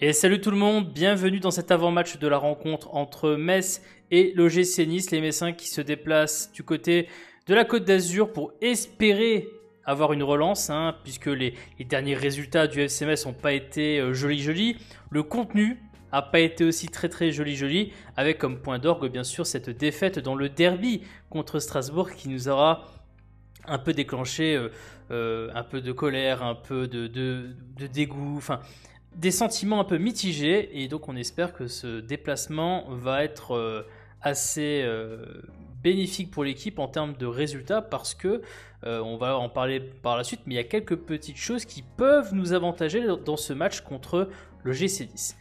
Et salut tout le monde, bienvenue dans cet avant-match de la rencontre entre Metz et l'OGC Nice, les Messins qui se déplacent du côté de la Côte d'Azur pour espérer avoir une relance, puisque les derniers résultats du FC Metz n'ont pas été jolis. Le contenu n'a pas été aussi très joli, avec comme point d'orgue bien sûr cette défaite dans le derby contre Strasbourg qui nous aura un peu déclenché un peu de colère, un peu de dégoût, enfin des sentiments un peu mitigés, et donc on espère que ce déplacement va être assez bénéfique pour l'équipe en termes de résultats, parce que on va en parler par la suite, mais il y a quelques petites choses qui peuvent nous avantager dans ce match contre le GC Nice.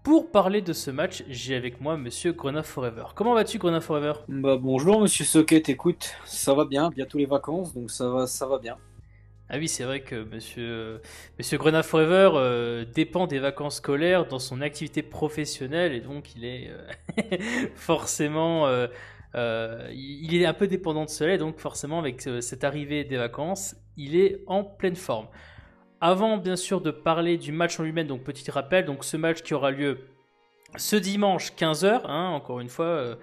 Pour parler de ce match, j'ai avec moi Monsieur Grenat Forever. Comment vas-tu, Grenat Forever ? Bonjour Monsieur Socket, écoute, ça va bien, bientôt les vacances, donc ça va bien. Ah oui, c'est vrai que Monsieur Grenat Forever dépend des vacances scolaires dans son activité professionnelle, et donc il est forcément, il est un peu dépendant de cela, et donc forcément avec cette arrivée des vacances, il est en pleine forme. Avant bien sûr de parler du match en lui-même, donc petit rappel, donc ce match qui aura lieu ce dimanche 15h, encore une fois,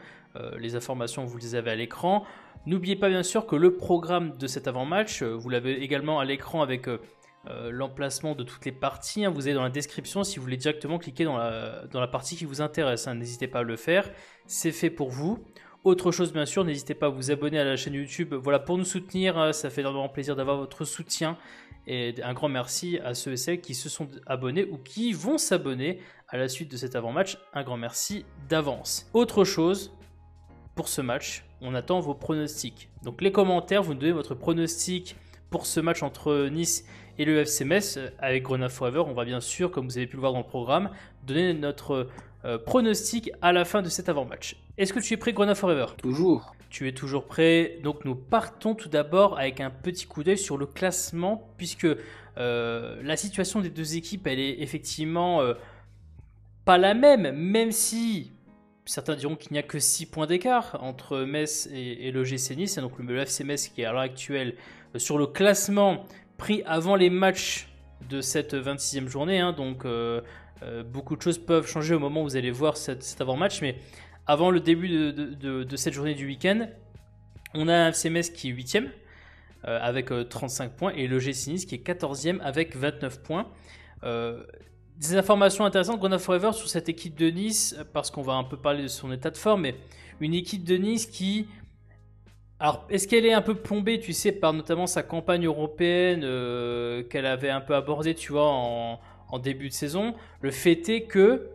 les informations vous les avez à l'écran. N'oubliez pas bien sûr que le programme de cet avant-match, vous l'avez également à l'écran avec l'emplacement de toutes les parties. Vous avez dans la description si vous voulez directement cliquer dans la partie qui vous intéresse. N'hésitez pas à le faire, c'est fait pour vous. Autre chose bien sûr, n'hésitez pas à vous abonner à la chaîne YouTube. Voilà, pour nous soutenir, ça fait énormément plaisir d'avoir votre soutien. Et un grand merci à ceux et celles qui se sont abonnés ou qui vont s'abonner à la suite de cet avant-match. Un grand merci d'avance. Autre chose, pour ce match, on attend vos pronostics. Donc les commentaires, vous nous donnez votre pronostic pour ce match entre Nice et le FC Metz. Avec Grenat Forever, on va bien sûr, comme vous avez pu le voir dans le programme, donner notre pronostic à la fin de cet avant-match. Est-ce que tu es prêt, Grenat Forever ? Toujours. Tu es toujours prêt. Donc nous partons tout d'abord avec un petit coup d'œil sur le classement, puisque la situation des deux équipes, elle est effectivement pas la même si certains diront qu'il n'y a que 6 points d'écart entre Metz et le GC Nice, et donc le FC Metz qui est à l'heure actuelle sur le classement pris avant les matchs de cette 26e journée, donc beaucoup de choses peuvent changer au moment où vous allez voir cet avant-match, mais avant le début de cette journée du week-end, on a un FC Metz qui est 8e avec 35 points, et le GC Nice qui est 14e avec 29 points. Des informations intéressantes, Grenat Forever, sur cette équipe de Nice, parce qu'on va un peu parler de son état de forme, mais une équipe de Nice qui... Alors, est-ce qu'elle est un peu plombée, tu sais, par notamment sa campagne européenne qu'elle avait un peu abordée, tu vois, en début de saison. Le fait est que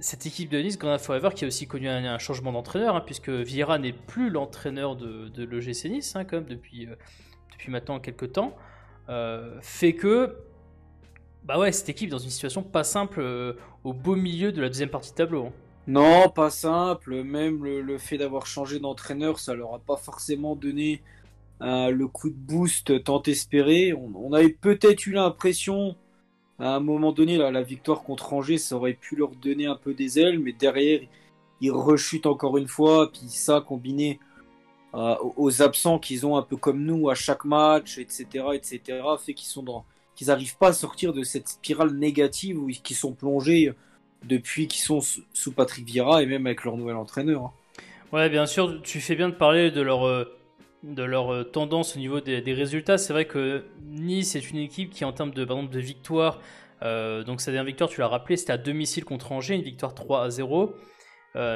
cette équipe de Nice, Grenat Forever, qui a aussi connu un changement d'entraîneur, puisque Vieira n'est plus l'entraîneur de l'OGC Nice, quand même, depuis maintenant quelques temps, fait que cette équipe dans une situation pas simple au beau milieu de la deuxième partie de tableau. Non, pas simple, même le fait d'avoir changé d'entraîneur, ça leur a pas forcément donné le coup de boost tant espéré. On avait peut-être eu l'impression, à un moment donné, la victoire contre Angers, ça aurait pu leur donner un peu des ailes, mais derrière, ils rechutent encore une fois, puis ça, combiné aux absents qu'ils ont un peu comme nous à chaque match, etc., fait qu'ils n'arrivent pas à sortir de cette spirale négative où ils sont plongés depuis qu'ils sont sous Patrick Vieira et même avec leur nouvel entraîneur. Ouais, bien sûr, tu fais bien de parler de leur tendance au niveau des résultats. C'est vrai que Nice est une équipe qui, en termes par exemple, de victoire, donc sa dernière victoire, tu l'as rappelé, c'était à domicile contre Angers, une victoire 3-0.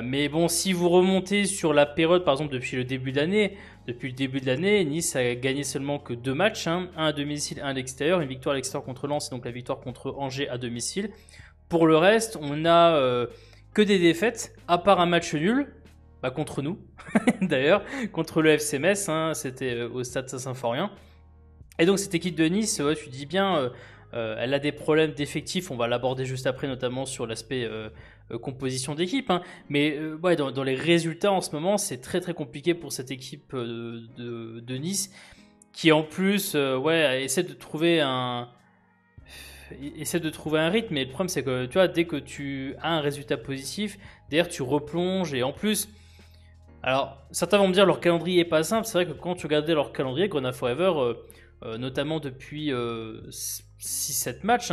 Mais bon, si vous remontez sur la période, par exemple, depuis le début de l'année, Nice a gagné seulement que 2 matchs, un à domicile, un à l'extérieur, une victoire à l'extérieur contre Lens, et donc la victoire contre Angers à domicile. Pour le reste, on n'a que des défaites, à part un match nul, contre nous, d'ailleurs, contre le FC Metz, c'était au stade Saint-Symphorien. Et donc cette équipe de Nice, tu dis bien, elle a des problèmes d'effectifs, on va l'aborder juste après, notamment sur l'aspect composition d'équipe, mais dans les résultats en ce moment, c'est très compliqué pour cette équipe de Nice, qui en plus essaie de trouver un rythme, mais le problème c'est que tu vois, dès que tu as un résultat positif, derrière tu replonges, et en plus, alors certains vont me dire leur calendrier est pas simple. C'est vrai que quand tu regardais leur calendrier, Grenat Forever, notamment depuis 6-7 matchs,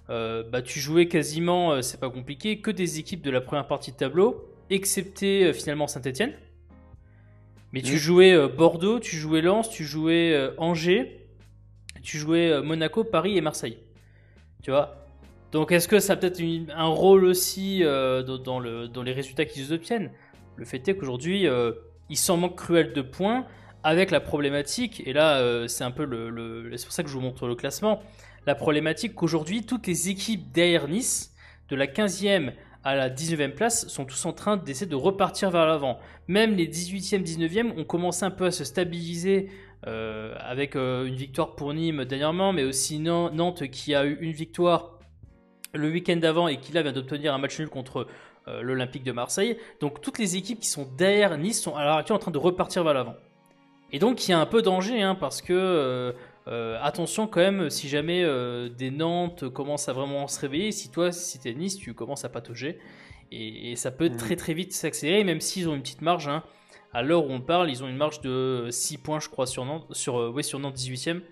tu jouais quasiment, c'est pas compliqué, que des équipes de la première partie de tableau, excepté finalement Saint-Etienne. Mais tu jouais Bordeaux, tu jouais Lens, tu jouais Angers, tu jouais Monaco, Paris et Marseille. Tu vois. Donc est-ce que ça a peut-être un rôle aussi dans les résultats qu'ils obtiennent? Le fait est qu'aujourd'hui, il s'en manque cruel de points avec la problématique, et là c'est un peu c'est pour ça que je vous montre le classement, la problématique qu'aujourd'hui toutes les équipes derrière Nice, de la 15e à la 19e place, sont tous en train d'essayer de repartir vers l'avant. Même les 18e, 19e ont commencé un peu à se stabiliser avec une victoire pour Nîmes dernièrement, mais aussi Nantes qui a eu une victoire le week-end d'avant et qui là vient d'obtenir un match nul contre l'Olympique de Marseille. Donc toutes les équipes qui sont derrière Nice sont à l'heure actuelle en train de repartir vers l'avant. Et donc il y a un peu danger parce que attention quand même, si jamais des Nantes commencent à vraiment se réveiller, si t'es Nice, tu commences à patauger et ça peut très très vite s'accélérer, même s'ils ont une petite marge. À l'heure où on parle, ils ont une marge de 6 points, je crois, sur Nantes, sur Nantes 18e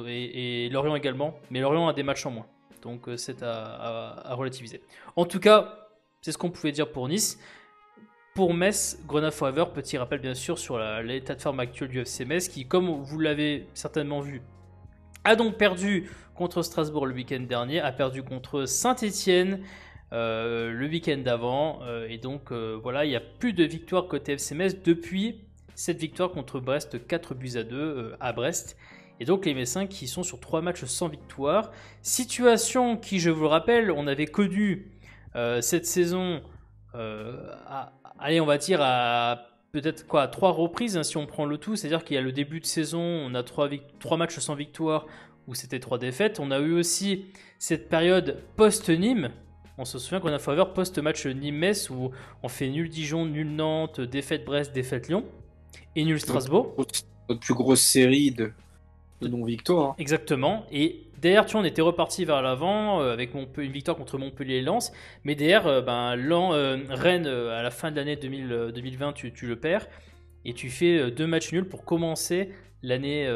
et Lorient également, mais Lorient a des matchs en moins, donc c'est à relativiser. En tout cas, c'est ce qu'on pouvait dire pour Nice. Pour Metz, Grenade Forever, petit rappel bien sûr sur l'état de forme actuel du FC Metz qui, comme vous l'avez certainement vu, a donc perdu contre Strasbourg le week-end dernier, a perdu contre Saint-Etienne le week-end d'avant, et donc voilà, il n'y a plus de victoire côté FC Metz depuis cette victoire contre Brest, 4-2 à Brest. Et donc les Messins qui sont sur 3 matchs sans victoire. Situation qui, je vous le rappelle, on avait connu cette saison allez, on va dire à peut-être 3 reprises si on prend le tout. C'est-à-dire qu'il y a le début de saison, on a 3 matchs sans victoire où c'était 3 défaites. On a eu aussi cette période post-Nîmes. On se souvient qu'on a faveur post-match Nîmes-Metz où on fait nul Dijon, nul Nantes, défaite Brest, défaite Lyon et nul Strasbourg. Notre plus grosse série de non-victoires. Exactement. Et derrière, tu vois, on était reparti vers l'avant avec une victoire contre Montpellier et Lens. Mais derrière, Rennes, à la fin de l'année 2020, tu le perds. Et tu fais 2 matchs nuls pour commencer l'année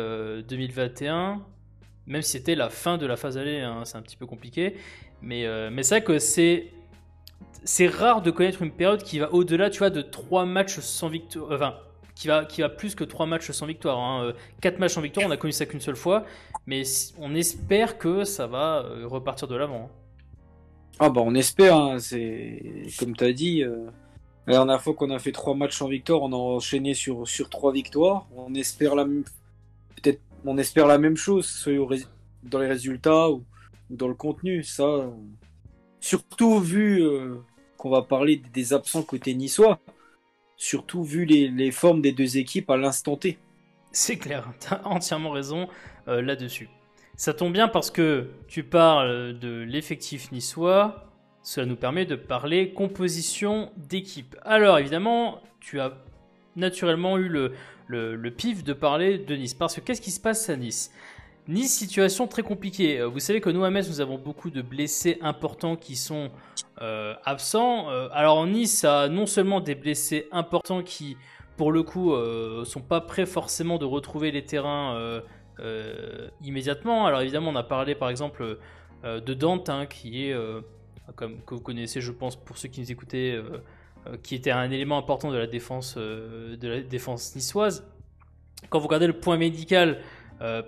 2021. Même si c'était la fin de la phase aller, c'est un petit peu compliqué. Mais c'est vrai que c'est rare de connaître une période qui va au-delà, tu vois, de 3 matchs sans victoire. Enfin, qui va plus que 3 matchs sans victoire. 4 matchs sans victoire, on a connu ça qu'une seule fois. Mais on espère que ça va repartir de l'avant. Ah bah on espère, c'est comme tu as dit. La dernière fois qu'on a fait 3 matchs sans victoire, on a enchaîné sur 3 victoires. On espère la même chose, soit dans les résultats ou dans le contenu. Ça, surtout vu qu'on va parler des absents côté niçois. Surtout vu les formes des deux équipes à l'instant T. C'est clair, tu as entièrement raison là-dessus. Ça tombe bien parce que tu parles de l'effectif niçois, cela nous permet de parler composition d'équipe. Alors évidemment, tu as naturellement eu le pif de parler de Nice, parce que qu'est-ce qui se passe à Nice ? Nice, situation très compliquée. Vous savez que nous à Metz, nous avons beaucoup de blessés importants qui sont absents. Alors Nice a non seulement des blessés importants qui, pour le coup, sont pas prêts forcément de retrouver les terrains immédiatement. Alors évidemment, on a parlé par exemple de Dante, qui est, comme que vous connaissez, je pense, pour ceux qui nous écoutaient, qui était un élément important de la défense niçoise. Quand vous regardez le point médical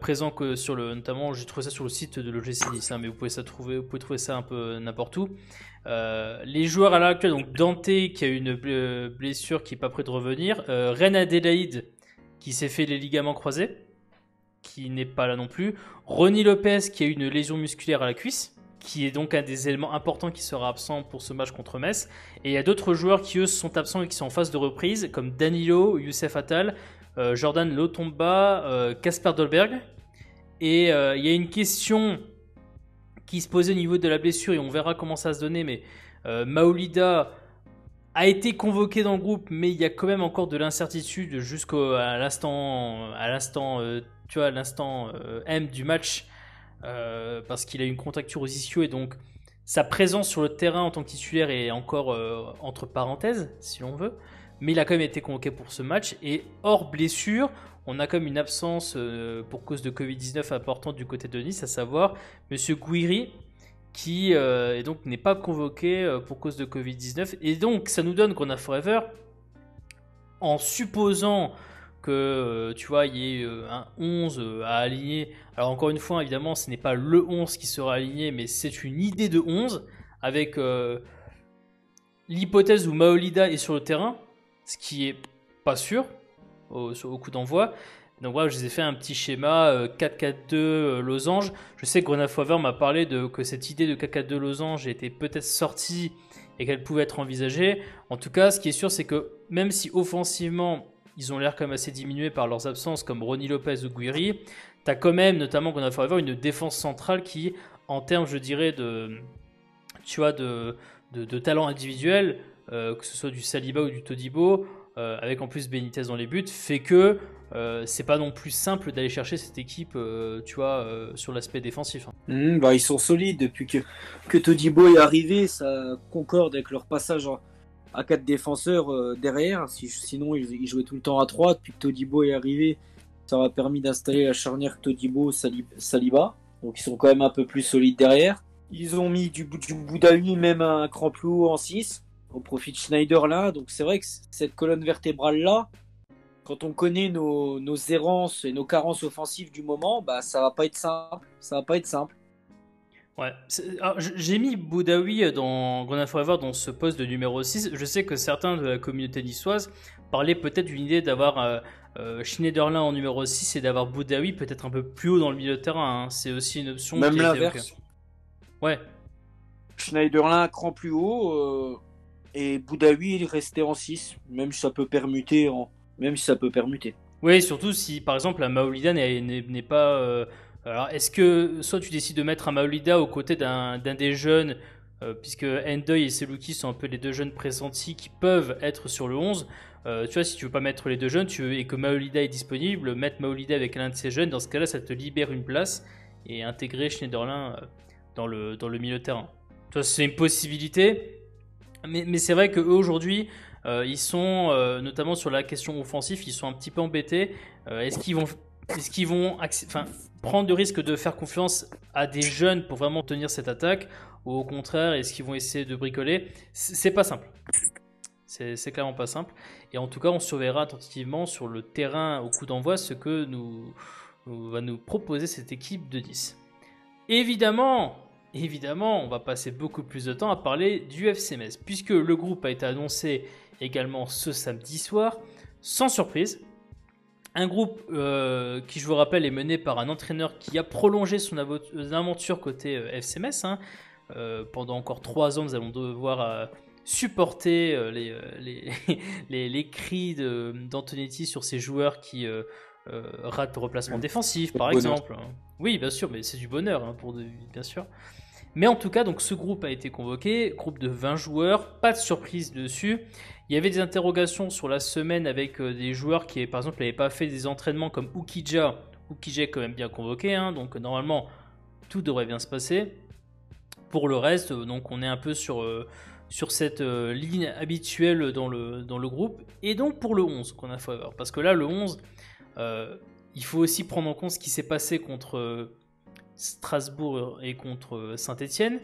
présent que notamment j'ai trouvé ça sur le site de l'OGC Nice, mais vous pouvez trouver ça un peu n'importe où. Les joueurs à l'heure actuelle, donc Dante qui a eu une blessure qui n'est pas prêt de revenir, Reine Adélaïde qui s'est fait les ligaments croisés, qui n'est pas là non plus, Ronny Lopez qui a eu une lésion musculaire à la cuisse, qui est donc un des éléments importants qui sera absent pour ce match contre Metz. Et il y a d'autres joueurs qui eux sont absents et qui sont en phase de reprise, comme Danilo, Youssef Attal, Jordan Lotomba, Kasper Dolberg. Et il y a une question qui se posait au niveau de la blessure, et on verra comment ça va se donner, mais Maolida a été convoqué dans le groupe, mais il y a quand même encore de l'incertitude jusqu'à l'instant M du match, parce qu'il a une contracture aux ischios, et donc sa présence sur le terrain en tant que titulaire est encore entre parenthèses, si l'on veut. mais il a quand même été convoqué pour ce match. Et hors blessure, on a comme une absence pour cause de Covid-19 importante du côté de Nice, à savoir Monsieur Gouiri, qui et donc n'est pas convoqué pour cause de Covid-19. Et donc ça nous donne qu'on a Forever, en supposant que tu vois, il y ait un 11 à aligner. Alors encore une fois, évidemment, ce n'est pas le 11 qui sera aligné, mais c'est une idée de 11 avec l'hypothèse où Maolida est sur le terrain, ce qui est pas sûr au coup d'envoi. Donc voilà, je vous ai fait un petit schéma 4-4-2 losange. Je sais que Grenade Forever m'a parlé que cette idée de 4-4-2 losange était peut-être sortie et qu'elle pouvait être envisagée. En tout cas, ce qui est sûr, c'est que même si offensivement, ils ont l'air quand même assez diminués par leurs absences, comme Ronny Lopez ou Guiri, tu as quand même, notamment Grenade Forever, une défense centrale qui, en termes, je dirais, de talent individuel, que ce soit du Saliba ou du Todibo, avec en plus Benitez dans les buts, fait que c'est pas non plus simple d'aller chercher cette équipe, sur l'aspect défensif. Ils sont solides depuis que Todibo est arrivé, ça concorde avec leur passage à 4 défenseurs derrière. Sinon, ils jouaient tout le temps à 3. Depuis que Todibo est arrivé, ça a permis d'installer la charnière Todibo-Saliba. Donc ils sont quand même un peu plus solides derrière. Ils ont mis du Boudaoui même un cran plus haut en 6 au profit de Schneiderlin. Donc c'est vrai que cette colonne vertébrale là, quand on connaît nos errances et nos carences offensives du moment, ça va pas être simple. Ça va pas être simple. Ouais. Alors, j'ai mis Boudaoui dans Grenade Forever dans ce poste de numéro 6. Je sais que certains de la communauté niçoise parlaient peut-être d'une idée d'avoir Schneiderlin en numéro 6 et d'avoir Boudaoui peut-être un peu plus haut dans le milieu de terrain. Hein. C'est aussi une option. Même l'inverse. Ouais. Schneiderlin un cran plus haut et Boudaoui il restait en 6, même si ça peut permuter. Oui, surtout si par exemple la Maolida n'est pas. Alors est-ce que soit tu décides de mettre un Maolida aux côtés d'un des jeunes, puisque Endoy et Selouki sont un peu les deux jeunes pressentis qui peuvent être sur le 11. Tu vois, si tu veux pas mettre les deux jeunes et que Maolida est disponible, mettre Maolida avec l'un de ces jeunes, dans ce cas-là, ça te libère une place et intégrer Schneiderlin dans le milieu de terrain. Tu vois, c'est une possibilité, mais c'est vrai qu'eux aujourd'hui, ils sont, notamment sur la question offensive, ils sont un petit peu embêtés. Est-ce qu'ils vont prendre le risque de faire confiance à des jeunes pour vraiment tenir cette attaque, ou au contraire, est-ce qu'ils vont essayer de bricoler? C'est pas simple. C'est clairement pas simple. Et en tout cas, on surveillera attentivement sur le terrain au coup d'envoi ce que va nous proposer cette équipe de Nice. Évidemment, on va passer beaucoup plus de temps à parler du FC Metz, puisque le groupe a été annoncé également ce samedi soir, sans surprise. Un groupe qui, je vous rappelle, est mené par un entraîneur qui a prolongé son aventure côté FC Metz. Pendant encore 3 ans, nous allons devoir supporter les cris d'Antonetti sur ces joueurs qui ratent le replacement défensif, par exemple. Oui, bien sûr, mais c'est du bonheur, bien sûr. Mais en tout cas, donc, ce groupe a été convoqué, groupe de 20 joueurs, pas de surprise dessus. Il y avait des interrogations sur la semaine avec des joueurs qui, par exemple, n'avaient pas fait des entraînements comme Oukidja. Oukidja est quand même bien convoqué, donc normalement, tout devrait bien se passer. Pour le reste, donc on est un peu sur cette ligne habituelle dans le groupe. Et donc pour le 11 qu'on a Forever. Parce que là, le 11, il faut aussi prendre en compte ce qui s'est passé contre Strasbourg et contre Saint-Etienne.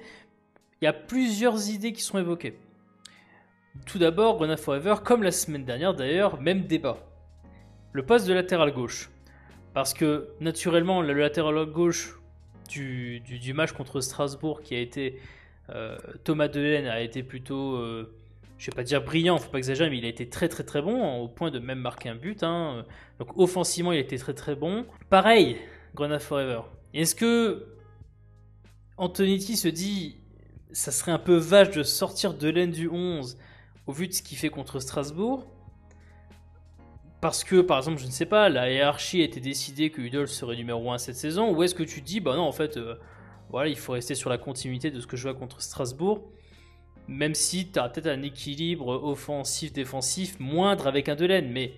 Il y a plusieurs idées qui sont évoquées. Tout d'abord, Grenade Forever, comme la semaine dernière d'ailleurs, même débat. Le poste de latéral gauche. Parce que naturellement, le latéral gauche du match contre Strasbourg qui a été Thomas Delaine a été plutôt, je vais pas dire brillant, faut pas exagérer, mais il a été très très très bon, au point de même marquer un but. Donc offensivement, il a été très très bon. Pareil, Grenade Forever. Est-ce que Antonetti se dit, ça serait un peu vache de sortir Delaine du 11 au vu de ce qu'il fait contre Strasbourg? Parce que, par exemple, je ne sais pas, la hiérarchie a été décidée que Hudol serait numéro 1 cette saison, ou est-ce que tu te dis, bah non, en fait, voilà, il faut rester sur la continuité de ce que je vois contre Strasbourg, même si tu as peut-être un équilibre offensif-défensif moindre avec un Delaine, mais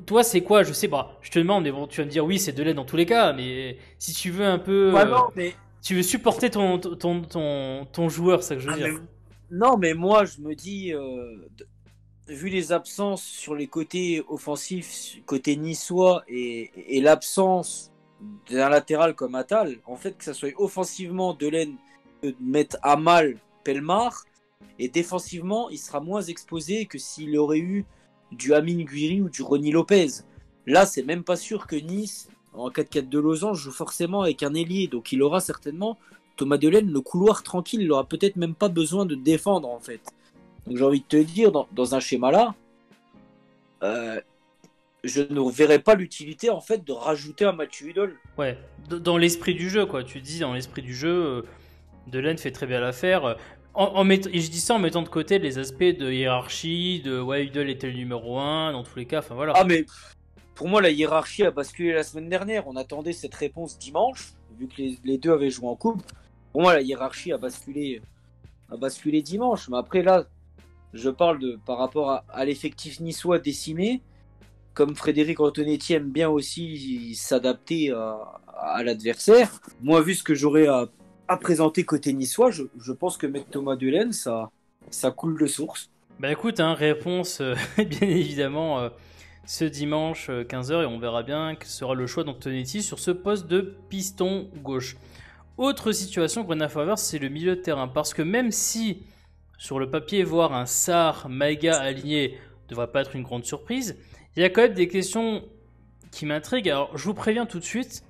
toi, c'est quoi? Je sais pas, je te demande, mais bon, tu vas me dire, oui, c'est Delaine dans tous les cas, mais si tu veux un peu... Tu veux supporter ton joueur, c'est ça que je veux dire. Non, mais moi, je me dis... vu les absences sur les côtés offensifs, côté niçois, et l'absence d'un latéral comme Attal, en fait, que ça soit offensivement Delaine peut mettre à mal Pelmar, et défensivement, il sera moins exposé que s'il aurait eu du Amine Gouiri ou du Ronny Lopez. Là, c'est même pas sûr que Nice, en 4-4 de losange, joue forcément avec un ailier, donc il aura certainement, Thomas Delaine, le couloir tranquille, il aura peut-être même pas besoin de défendre, en fait. Donc j'ai envie de te dire, dans un schéma-là, je ne verrais pas l'utilité en fait de rajouter un Mathieu Idol. Ouais, dans l'esprit du jeu, quoi. Tu dis, dans l'esprit du jeu, Delaine fait très bien l'affaire. Et je dis ça en mettant de côté les aspects de hiérarchie, de ouais, Idol était le numéro 1, dans tous les cas, enfin voilà. Ah, mais pour moi, la hiérarchie a basculé la semaine dernière. On attendait cette réponse dimanche, vu que les deux avaient joué en couple. Pour moi, la hiérarchie a basculé dimanche. Mais après, là, je parle par rapport à l'effectif niçois décimé. Comme Frédéric Antonetti aime bien aussi s'adapter à l'adversaire. Moi, vu ce que j'aurais à présenter côté niçois, je pense que mettre Thomas Delaine, ça coule de source. Bah écoute, hein, réponse bien évidemment ce dimanche 15h et on verra bien quel sera le choix d'Antonetti sur ce poste de piston gauche. Autre situation, Grenat Favre, c'est le milieu de terrain. Parce que même si sur le papier, voir un Sarr, Maïga aligné ne devrait pas être une grande surprise, il y a quand même des questions qui m'intriguent. Alors je vous préviens tout de suite,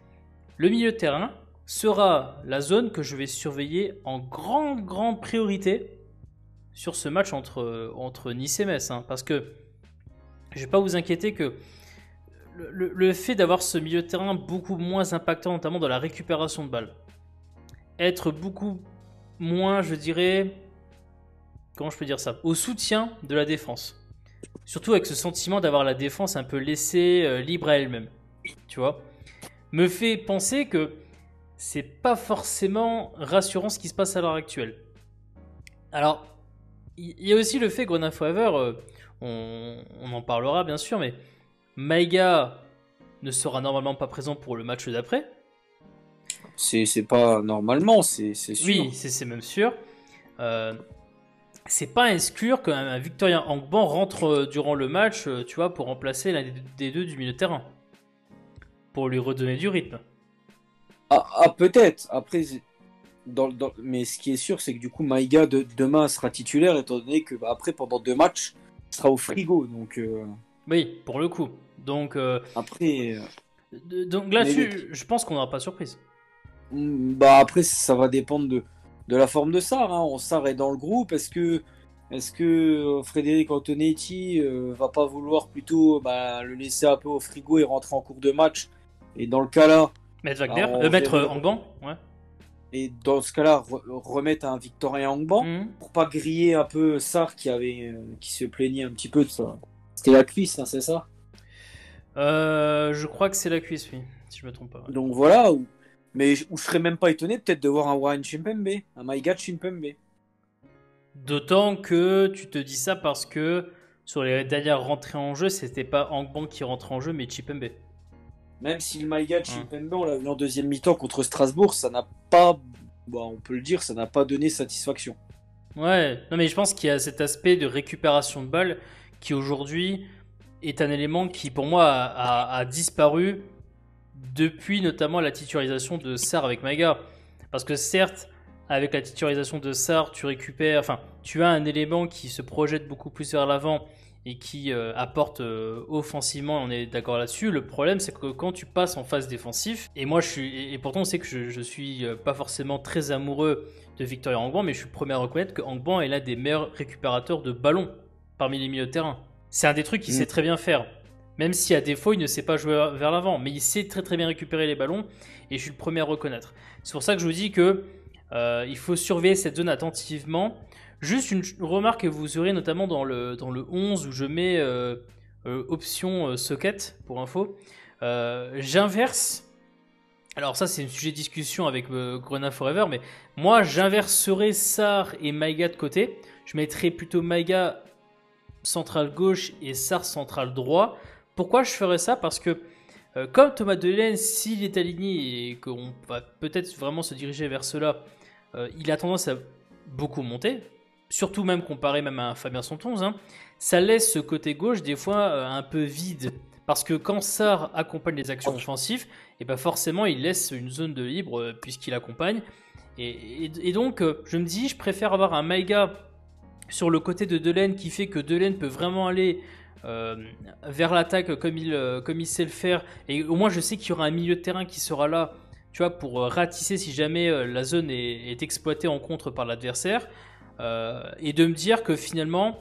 le milieu de terrain sera la zone que je vais surveiller en grande priorité sur ce match entre Nice et Metz. Hein, parce que je ne vais pas vous inquiéter que le fait d'avoir ce milieu de terrain beaucoup moins impactant, notamment dans la récupération de balles, être beaucoup moins, je dirais, comment je peux dire ça, au soutien de la défense. Surtout avec ce sentiment d'avoir la défense un peu laissée libre à elle-même. Tu vois, me fait penser que c'est pas forcément rassurant ce qui se passe à l'heure actuelle. Alors, il y a aussi le fait que Grenat Forever, on en parlera bien sûr, mais Maïga ne sera normalement pas présent pour le match d'après. C'est pas normalement, c'est sûr. Oui, c'est même sûr. C'est pas à exclure qu'un Victorien Angban rentre durant le match, tu vois, pour remplacer l'un des deux du milieu de terrain. Pour lui redonner du rythme. Peut-être. Après, mais ce qui est sûr, c'est que du coup, Maïga demain sera titulaire, étant donné que après, pendant 2 matchs, il sera au frigo. Donc, oui, pour le coup. Donc, après, donc là-dessus, je pense qu'on n'aura pas de surprise. Après, ça va dépendre de la forme de Sarr. Hein. Sarr est dans le groupe. Est-ce que Frédéric Antonetti va pas vouloir plutôt le laisser un peu au frigo et rentrer en cours de match? Et dans le cas là, Mettre Wagner, mettre Angban, ouais. Et dans ce cas-là, remettre un Victorien Angban pour pas griller un peu Sarr qui se plaignait un petit peu de ça. C'était la cuisse, hein, c'est ça? Je crois que c'est la cuisse, oui, si je me trompe pas. Ouais. Donc voilà, mais je serais même pas étonné peut-être de voir un Warren Chimpembe, un Maïga Chimpembe. D'autant que tu te dis ça parce que sur les dernières rentrées en jeu, c'était pas Angban qui rentrait en jeu, mais Chipembe. Même si le Maïga Chimpembe, on l'a vu en deuxième mi-temps contre Strasbourg, ça n'a pas, on peut le dire, ça n'a pas donné satisfaction. Ouais, non mais je pense qu'il y a cet aspect de récupération de balles qui aujourd'hui est un élément qui pour moi a disparu depuis notamment la titularisation de Sarr avec Maïga. Parce que certes, avec la titularisation de Sarr, tu as un élément qui se projette beaucoup plus vers l'avant et qui apporte offensivement, on est d'accord là-dessus. Le problème, c'est que quand tu passes en phase défensive, et moi et pourtant on sait que je suis pas forcément très amoureux de Victorien Angban, mais je suis le premier à reconnaître que Angban est l'un des meilleurs récupérateurs de ballons parmi les milieux de terrain. C'est un des trucs qu'il sait très bien faire. Même si à défaut, il ne sait pas jouer vers l'avant. Mais il sait très très bien récupérer les ballons. Et je suis le premier à reconnaître. C'est pour ça que je vous dis que il faut surveiller cette zone attentivement. Juste une remarque que vous aurez notamment dans le 11 où je mets option socket pour info. J'inverse. Alors ça c'est un sujet de discussion avec Grenat Forever. Mais moi j'inverserai Sarr et Maïga de côté. Je mettrai plutôt Maïga central gauche et Sarr central droit. Pourquoi je ferais ça? Parce que comme Thomas Delaine, s'il est aligné et qu'on va peut-être vraiment se diriger vers cela, il a tendance à beaucoup monter, surtout même comparé même à un Fabien Santonze. Hein. ça laisse ce côté gauche des fois un peu vide. Parce que quand Sarr accompagne les actions offensives, et ben forcément il laisse une zone de libre puisqu'il accompagne. Et donc je me dis, je préfère avoir un Maïga sur le côté de Delaine qui fait que Delaine peut vraiment aller vers l'attaque comme il sait le faire. Et au moins je sais qu'il y aura un milieu de terrain qui sera là, tu vois, pour ratisser si jamais la zone est exploitée en contre par l'adversaire. Et de me dire que finalement,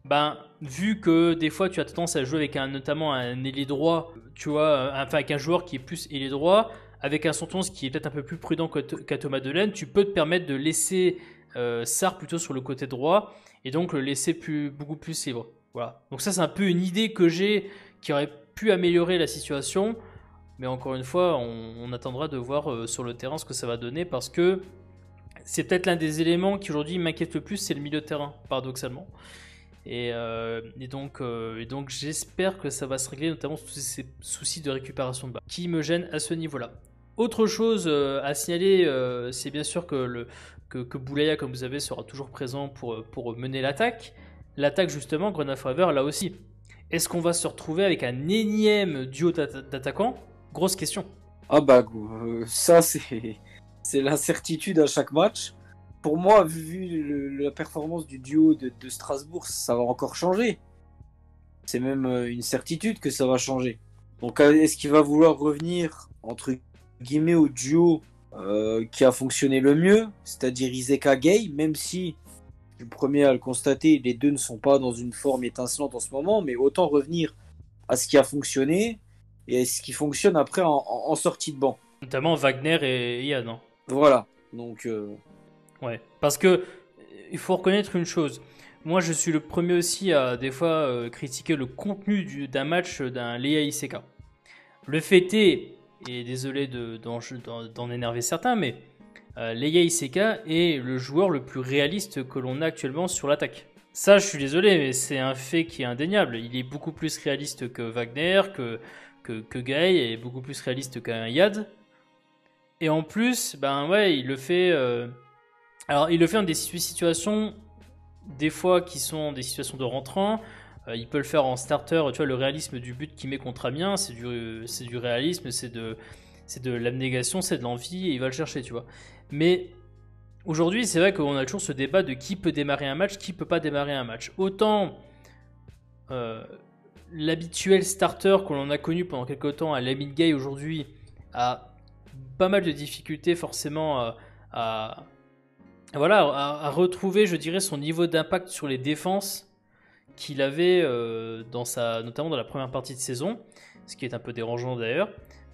ben, vu que des fois tu as tendance à jouer avec notamment un ailier droit, tu vois, enfin avec un joueur qui est plus ailier droit, avec un Santos qui est peut-être un peu plus prudent qu'à Thomas Delaine, tu peux te permettre de laisser Sarr plutôt sur le côté droit et donc le laisser beaucoup plus libre. Voilà. Donc ça c'est un peu une idée que j'ai qui aurait pu améliorer la situation, mais encore une fois on attendra de voir sur le terrain ce que ça va donner parce que c'est peut-être l'un des éléments qui aujourd'hui m'inquiète le plus, c'est le milieu de terrain, paradoxalement. Et donc j'espère que ça va se régler, notamment tous ces soucis de récupération de balles qui me gênent à ce niveau-là. Autre chose à signaler, c'est bien sûr que Boulaya, comme vous savez, sera toujours présent pour mener l'attaque. L'attaque, justement, Grenade Forever, là aussi. Est-ce qu'on va se retrouver avec un énième duo d'attaquants? Grosse question. Ah bah ça c'est l'incertitude à chaque match. Pour moi, vu la performance du duo de Strasbourg, ça va encore changer. C'est même une certitude que ça va changer. Donc est-ce qu'il va vouloir revenir entre guillemets au duo qui a fonctionné le mieux, c'est-à-dire Iseka Gay, même si je suis le premier à le constater, les deux ne sont pas dans une forme étincelante en ce moment, mais autant revenir à ce qui a fonctionné et à ce qui fonctionne après en sortie de banc. Notamment Wagner et Yann. Hein. Voilà, donc... Ouais, parce que il faut reconnaître une chose. Moi, je suis le premier aussi à des fois critiquer le contenu d'un match d'un Leia Iseka. Le fait est, et désolé d'en énerver certains, mais Leia Iseka est le joueur le plus réaliste que l'on a actuellement sur l'attaque. Ça, je suis désolé, mais c'est un fait qui est indéniable. Il est beaucoup plus réaliste que Wagner, que Gaï, et beaucoup plus réaliste qu'un Yad. Et en plus, ben ouais, il le fait... Alors, il le fait dans des situations, des fois, qui sont des situations de rentrant. Il peut le faire en starter. Tu vois, le réalisme du but qu'il met contre Amiens, c'est du réalisme, c'est de l'abnégation, c'est de l'envie, et il va le chercher, tu vois. Mais aujourd'hui, c'est vrai qu'on a toujours ce débat de qui peut démarrer un match, qui peut pas démarrer un match. Autant l'habituel starter que l'on a connu pendant quelques temps à Lamine Gueye aujourd'hui a pas mal de difficultés forcément à retrouver, je dirais, son niveau d'impact sur les défenses qu'il avait notamment dans la première partie de saison, ce qui est un peu dérangeant d'ailleurs.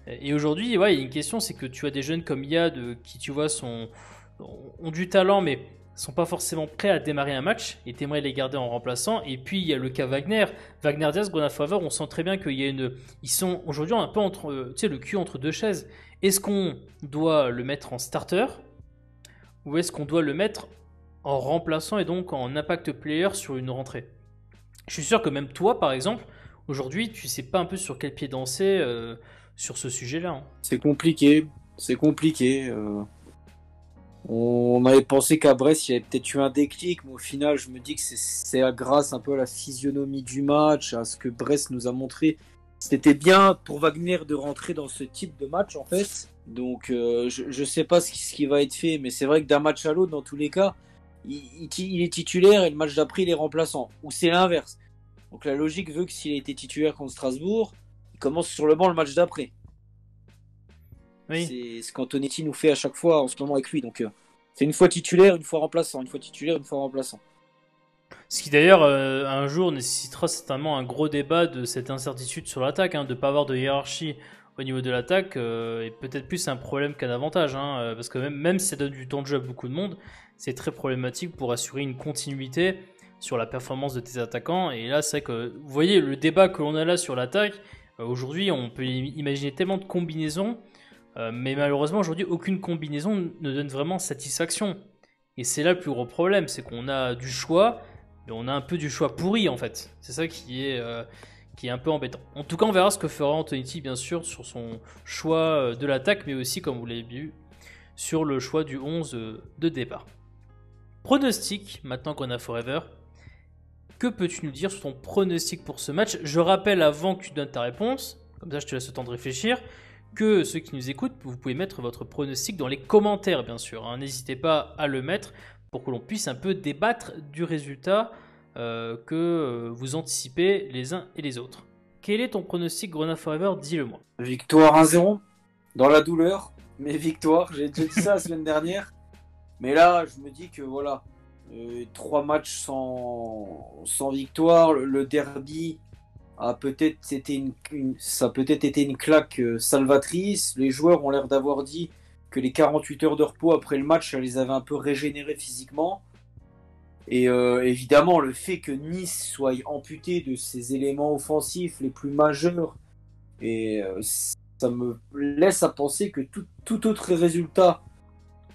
Et aujourd'hui, ouais, il y a une question, c'est que tu as des jeunes comme Yad qui, tu vois, ont du talent, mais sont pas forcément prêts à démarrer un match, et t'aimerais les garder en remplaçant. Et puis il y a le cas Wagner, Diaz, Grenade Forever, on sent très bien ils sont aujourd'hui un peu entre, tu sais, le cul entre deux chaises. Est-ce qu'on doit le mettre en starter? Ou est-ce qu'on doit le mettre en remplaçant et donc en impact player sur une rentrée? Je suis sûr que même toi, par exemple, aujourd'hui, tu sais pas un peu sur quel pied danser sur ce sujet-là. Hein. C'est compliqué, c'est compliqué. On avait pensé qu'à Brest, il y avait peut-être eu un déclic, mais au final, je me dis que c'est grâce un peu à la physionomie du match, à ce que Brest nous a montré. C'était bien pour Wagner de rentrer dans ce type de match, en fait. Donc, je sais pas ce qui va être fait, mais c'est vrai que d'un match à l'autre, dans tous les cas, il est titulaire et le match d'après, il est remplaçant. Ou c'est l'inverse. Donc, la logique veut que s'il a été titulaire contre Strasbourg, il commence sur le banc le match d'après. Oui. C'est ce qu'Antonetti nous fait à chaque fois en ce moment avec lui. Donc, c'est une fois titulaire, une fois remplaçant. Une fois titulaire, une fois remplaçant. Ce qui d'ailleurs, un jour, nécessitera certainement un gros débat de cette incertitude sur l'attaque, hein, de ne pas avoir de hiérarchie au niveau de l'attaque, est peut-être plus un problème qu'un avantage. Hein, parce que même si ça donne du temps de jeu à beaucoup de monde, c'est très problématique pour assurer une continuité sur la performance de tes attaquants. Et là, c'est vrai que, vous voyez, le débat que l'on a là sur l'attaque, aujourd'hui, on peut imaginer tellement de combinaisons, mais malheureusement, aujourd'hui, aucune combinaison ne donne vraiment satisfaction. Et c'est là le plus gros problème, c'est qu'on a du choix, mais on a un peu du choix pourri, en fait. C'est ça qui est un peu embêtant. En tout cas, on verra ce que fera Antonetti, bien sûr, sur son choix de l'attaque, mais aussi, comme vous l'avez vu, sur le choix du 11 de départ. Pronostic, maintenant qu'on a Forever. que peux-tu nous dire sur ton pronostic pour ce match? Je rappelle avant que tu donnes ta réponse, comme ça je te laisse le temps de réfléchir, que ceux qui nous écoutent, vous pouvez mettre votre pronostic dans les commentaires bien sûr, hein. N'hésitez pas à le mettre pour que l'on puisse un peu débattre du résultat que vous anticipez les uns et les autres. Quel est ton pronostic Grenade Forever? Dis-le-moi. Victoire 1-0, dans la douleur, mais victoire. J'ai déjà dit ça la semaine dernière. Mais là, je me dis que voilà, 3 matchs sans victoire. Le derby a peut-être été ça a peut-être été une claque salvatrice. Les joueurs ont l'air d'avoir dit que les 48 heures de repos après le match, ça les avait un peu régénérés physiquement. Et évidemment, le fait que Nice soit amputé de ses éléments offensifs les plus majeurs, et ça me laisse à penser que tout autre résultat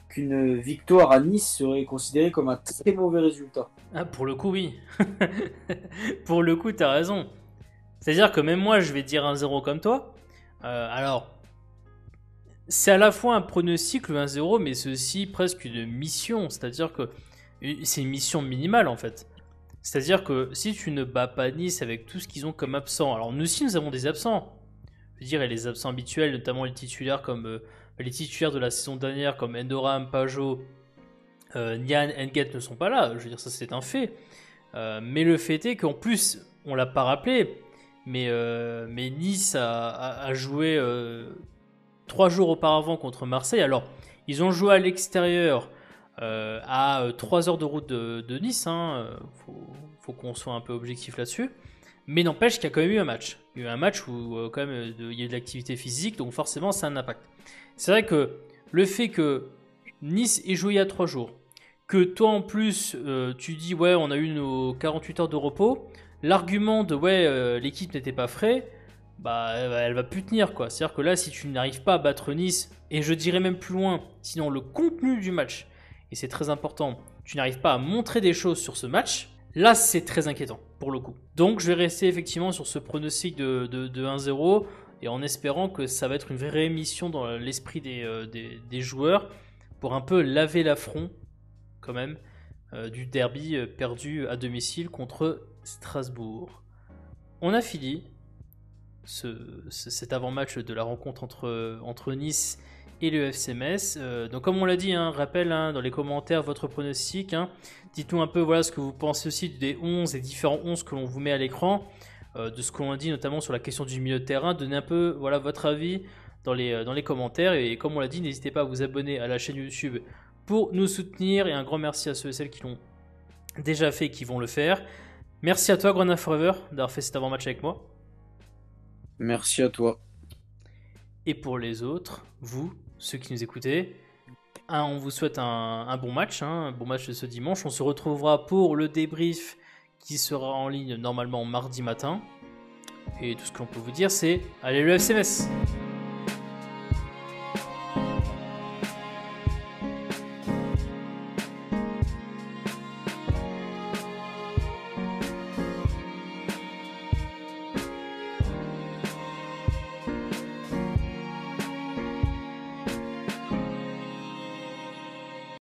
qu'une victoire à Nice serait considéré comme un très mauvais résultat. Ah, pour le coup, oui. Pour le coup, t'as raison. C'est-à-dire que même moi, je vais dire 1-0 comme toi. Alors, c'est à la fois un pronostic, le 1-0, mais c'est aussi presque une mission. C'est-à-dire que c'est une mission minimale, en fait. C'est-à-dire que si tu ne bats pas Nice avec tout ce qu'ils ont comme absents, alors nous aussi, nous avons des absents. Je veux dire, il y a les absents habituels, notamment les titulaires comme les titulaires de la saison dernière, comme Endoram, Pajot, Nian, Nget ne sont pas là. Je veux dire, ça c'est un fait. Mais le fait est qu'en plus, on l'a pas rappelé, mais Nice a joué 3 jours auparavant contre Marseille. Alors, ils ont joué à l'extérieur à 3 heures de route de Nice. Hein. Faut qu'on soit un peu objectif là-dessus. Mais n'empêche qu'il y a quand même eu un match. Il y a eu un match où quand même il y a eu de l'activité physique, donc forcément ça a un impact. C'est vrai que le fait que Nice ait joué il y a 3 jours, que toi en plus tu dis ouais on a eu nos 48 heures de repos, l'argument de ouais l'équipe n'était pas frais, bah elle va plus tenir quoi. C'est-à-dire que là si tu n'arrives pas à battre Nice, et je dirais même plus loin, sinon le contenu du match, et c'est très important, tu n'arrives pas à montrer des choses sur ce match, là c'est très inquiétant pour le coup. Donc je vais rester effectivement sur ce pronostic de 1-0 et en espérant que ça va être une vraie émission dans l'esprit des joueurs pour un peu laver l'affront quand même du derby perdu à domicile contre Strasbourg. On a fini cet avant-match de la rencontre entre Nice et le FC Metz. Donc comme on l'a dit, rappel dans les commentaires votre pronostic. Dites-nous un peu voilà, ce que vous pensez aussi des 11 et différents 11 que l'on vous met à l'écran, de ce qu'on a dit notamment sur la question du milieu de terrain. Donnez un peu voilà, votre avis dans les commentaires. Et comme on l'a dit, n'hésitez pas à vous abonner à la chaîne YouTube pour nous soutenir. Et un grand merci à ceux et celles qui l'ont déjà fait et qui vont le faire. Merci à toi, Grenade Forever, d'avoir fait cet avant-match avec moi. Merci à toi. Et pour les autres, vous, ceux qui nous écoutez, on vous souhaite un bon match, un bon match de ce dimanche. On se retrouvera pour le débrief qui sera en ligne normalement mardi matin. Et tout ce que l'on peut vous dire, c'est allez le FC Metz!